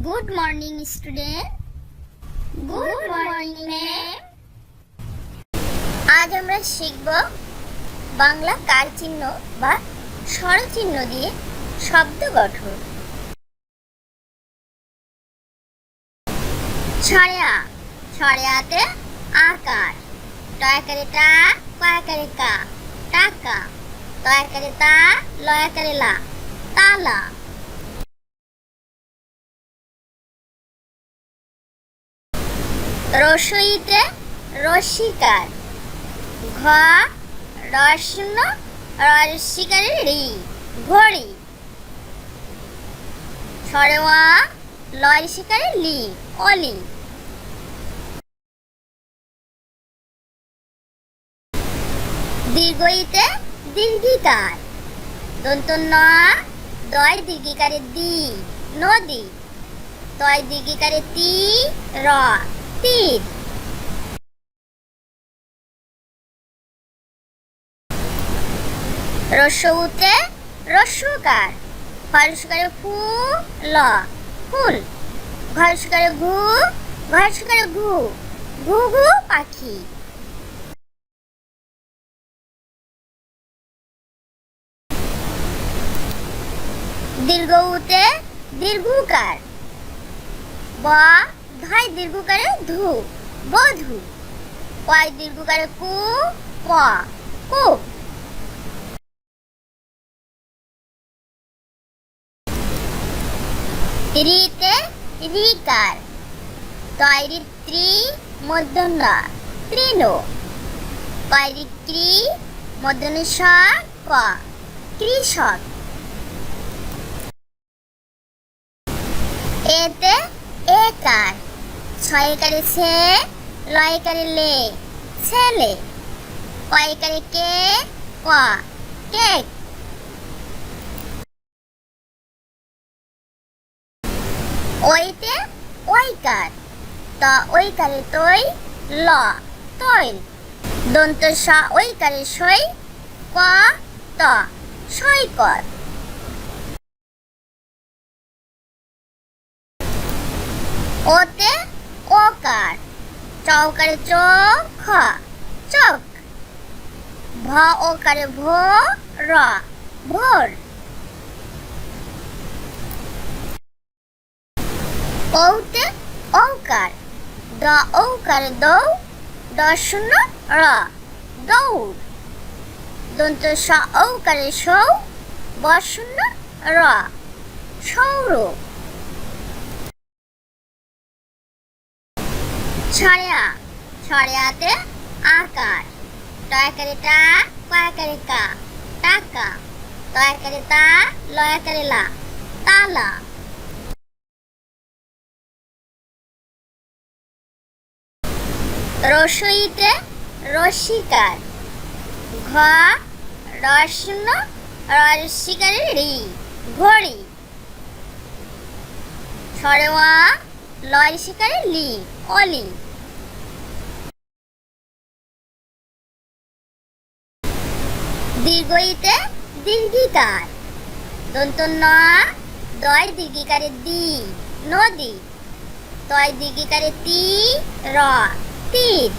Good morning, student. Good morning, ma'am. আজ আমরা শিখব বাংলা কার চিহ্ন বা স্বরচিহ্ন দিয়ে শব্দ গঠন। ছড়া, ছড়াতে আকার, টয়াকারে টা, কয়াকারে কা, টাকা, তয়াকারে তা, লয়াকারে লা, তালা। রসইতে রসিকার, ঘ রস্ন রসিকারে রি, ঘড়ি। সরেওয়া লয় শিকারে লি, অলি। দীর্ঘইতে দীর্ঘিকার, দন্ত ন দয় দীর্ঘিকারে দি, নদী। তয় দীর্ঘিকারে তি, র, তীর। রস্যউতে রস্যকার, হর্ষকারে ফু, ল, ফুল। ঘর্ষকারে ঘু, ঘর্ষকারে ঘু, ঘু ঘু পাখি। দীর্ঘউতে দীর্ঘকার, ব ধয় দীর্ঘকারে ধু, বধূ। কয় দীর্ঘকারে কু, ক, কূপ। রিতে রিকার, তয়রি ত্রি, মূর্ধন্য তৃণ। কয়রি ত্রি, মূর্ধন্য স, ক, কৃষক। এতে একার, ছয়কারে ছে, লয়কারে লে, ছেলে। কয়কারে কে, ক, কেক। ওইতে ওইকার, ত ওইকারে তৈ, ল, তৈল। দন্ত স ওইকারে সই, ক, ত, সৈকত। ওতে ওকার, চৌকারে চো, খ, চোখ। ভ ওকারে ভো, র, ভোর। ঔতে ঔকার, দ ঔকারে দৌ, দ শূন্য র, দৌড়। দন্ত স ঔকারে সৌ, ব শূন্য র, সৌর। ছড়া, ছড়াতে আকার, টয়াকারে টা, কয়াকারে কা, টাকা। তয়াকারে তা, লয়াকারে লা, তালা। রসইতে রসিকার, ঘ রস্ন রসিকারে রি, ঘড়ি। সরেওয়া লয় শিকারে লি, অলি। দীর্ঘইতে দীর্ঘিকার, দন্ত ন দয় দীর্ঘিকারে দি, নদী। তয় দীর্ঘিকারে তি, র, তীর।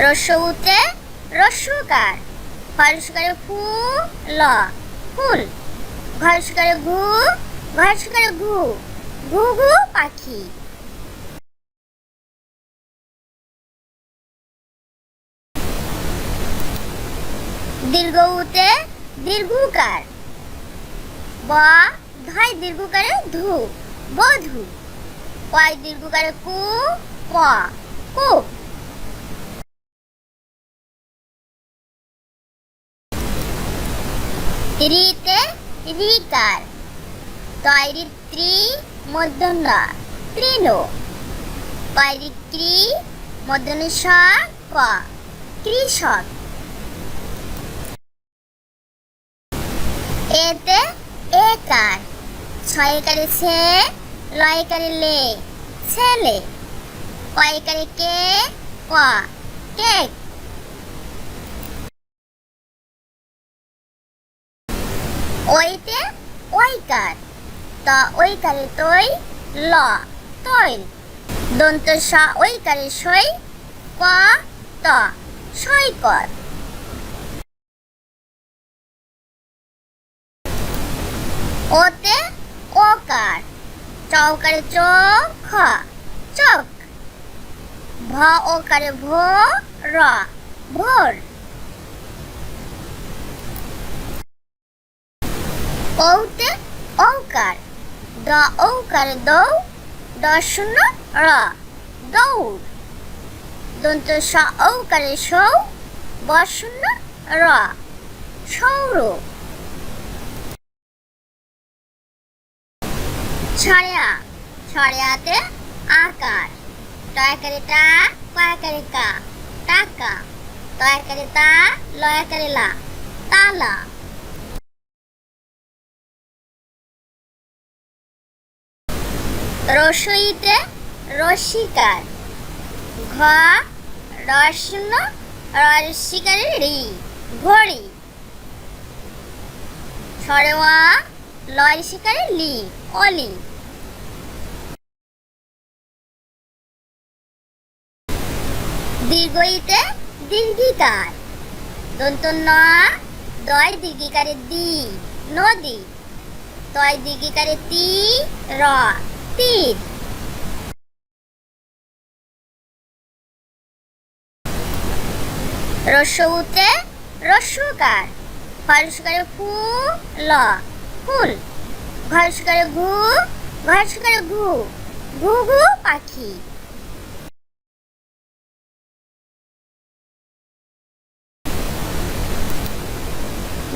রস্যউতে রস্যকার, হর্ষকারে ফু, ল, ফুল। ঘর্ষকারে ঘু, ঘর্ষকারে ঘু, ঘু ঘু পাখি। দীর্ঘউতে দীর্ঘকার, ব ধয় দীর্ঘকারে ধু, বধূ। কয় দীর্ঘকারে কু, ক, কূপ। রিতে রিকার, তয়রি ত্রি, মূর্ধন্য তৃণ। কয়রি ত্রি, মূর্ধন্য স, ক, কৃষক। এতে একার, ছয়কারে ছে, লয়কারে লে, ছেলে। কয়কারে কে, ক, কেক। ওইতে ওইকার, ত ওইকারে তৈ, ল তৈল। দন্ত স ওইকারে সই, ক ত সৈকত। ওতে ওকার, চৌকারে চোখ, চোখ। ভ ওকারে ভো, র ভোর। ওতে ঔকার, দ ঔকারে দৌ, দ শূন্য র দৌড়। দন্ত স ঔকারে সৌ, ব শূন্য র সৌর। ছড়া, ছড়াতে আকার, টয়াকারে টা, কয়াকারে কা, টাকা। তয়াকারে তা, লয়াকারে লা, তালা। রসইতে রসিকার, ঘ রসন রসিকারে রি ঘড়ি। সরেওয়া লয় শিকারে লি অলি। দীর্ঘইতে দীর্ঘিকার, দন্ত ন দয় দীর্ঘিকারে দি নদী। তয় দীর্ঘিকারে তি র তীর। রস্যউতে রস্যকার, হর্ষকারে ফু ল ফুল। ঘর্ষকারে ঘু, ঘর্ষকারে ঘু, ঘু ঘু পাখি।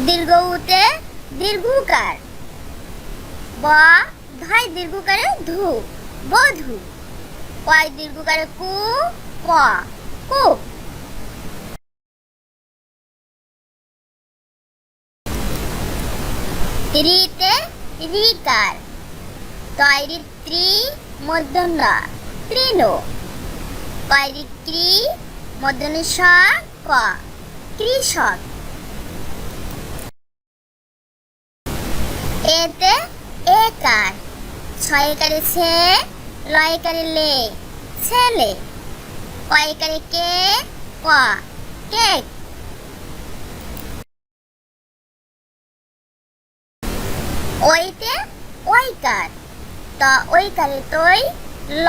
দীর্ঘউতে দীর্ঘকার, ব ধাই দীর্ঘকারে ধু বধূ। কয় দীর্ঘকারে কু, ক কূপ। রিতে রিকার, তৈরি ত্রি মধ্যন্ন তৃণ। কয়রি ক্রি মধ্যন্ন স ক কৃষক। এতে একার, ছয়কারে ছে, লয়কারে লে ছেলে। কয়কারে কে, ক কেক। ওইতে ওইকার, ত ওইকারে তৈ, ল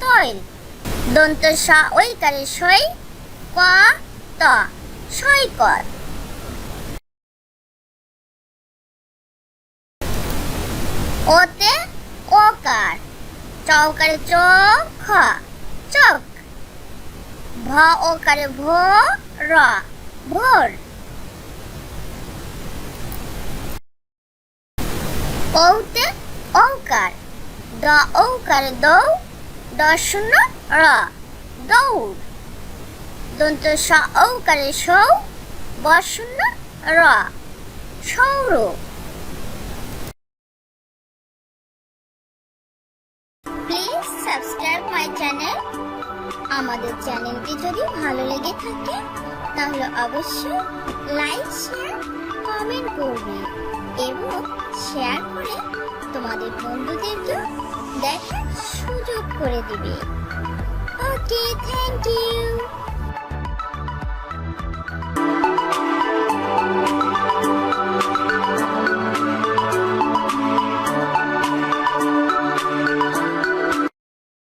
তৈল। দন্ত স ওইকারে সই, ক ত সৈকত। ওতে ওকার, চৌকারে চোখ, চোখ। ভ ওকারে ভো, র ভোর। ওতে ঔকার, দ ঔকারে দৌ, দ শূন্য র দৌড়। দন্ত স ঔকারে সৌ, ব শূন্য র সৌর। Please subscribe my channel. আমাদের চ্যানেলটি যদি ভালো লেগে থাকে তাহলে অবশ্যই লাইক শেয়ার কমেন্ট করবে এবং শেয়ার করে তোমাদের বন্ধুদেরকে দেখার সুযোগ করে দিবে। ওকে, থ্যাংক ইউ।